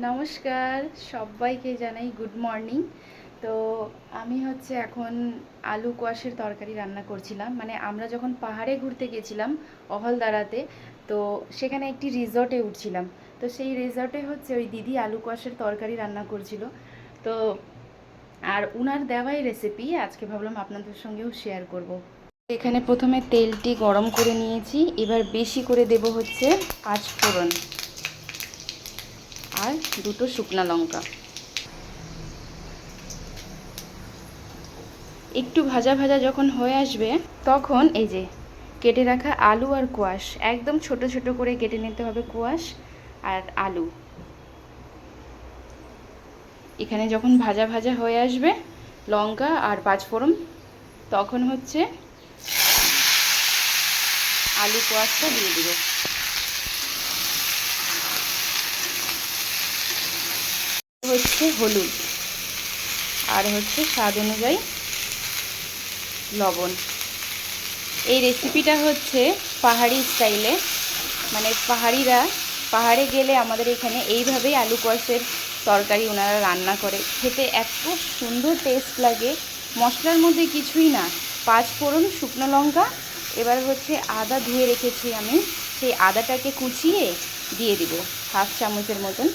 নমস্কার, সবাইকে জানাই গুড মর্নিং। তো আমি এখন আলু কোয়াশের তরকারি রান্না করছিলাম। মানে আমরা যখন পাহাড়ে ঘুরতে গেছিলাম অহলদারাতে, তো সেখানে একটি রিসর্টে উঠছিলাম। তো সেই রিসর্টে ওই দিদি আলু কোয়াশের তরকারি রান্না করছিল। তো আর উনার দেওয়াই রেসিপি আজকে ভাবলাম আপনাদের সঙ্গেও শেয়ার করব। এখানে প্রথমে তেলটি গরম করে নিয়েছি, এবার বেশি করে দেব পাঁচ ফোড়ন আর দুটো শুকনো লঙ্কা। একটু ভাজা ভাজা যখন হয়ে আসবে তখন এই যে কেটে রাখা আলু আর কোয়াশ একদম ছোট ছোট করে কেটে নিতে হবে। কোয়াশ আর আলু এখানে যখন ভাজা ভাজা হয়ে আসবে, লঙ্কা আর পাঁচফোড়ন, তখন আলু কোয়াশটা দিয়ে দেবো। হলুদ আর স্বাদ অনুযায়ী লবণ। এই রেসিপিটা পাহাড়ি স্টাইলে, মানে পাহাড়ে গেলে আমাদের এখানে এইভাবেই আলু কোয়াশের তরকারি ওনারা রান্না করে। খেতে এত সুন্দর টেস্ট লাগে। মশলার মধ্যে কিছুই না, পাঁচ ফোড়ন, শুকনো লঙ্কা, এবার আদা ধুয়ে রেখেছি আমি, সেই আদাটাকে কুচিয়ে দিয়ে দিব হাফ চামচের মতন।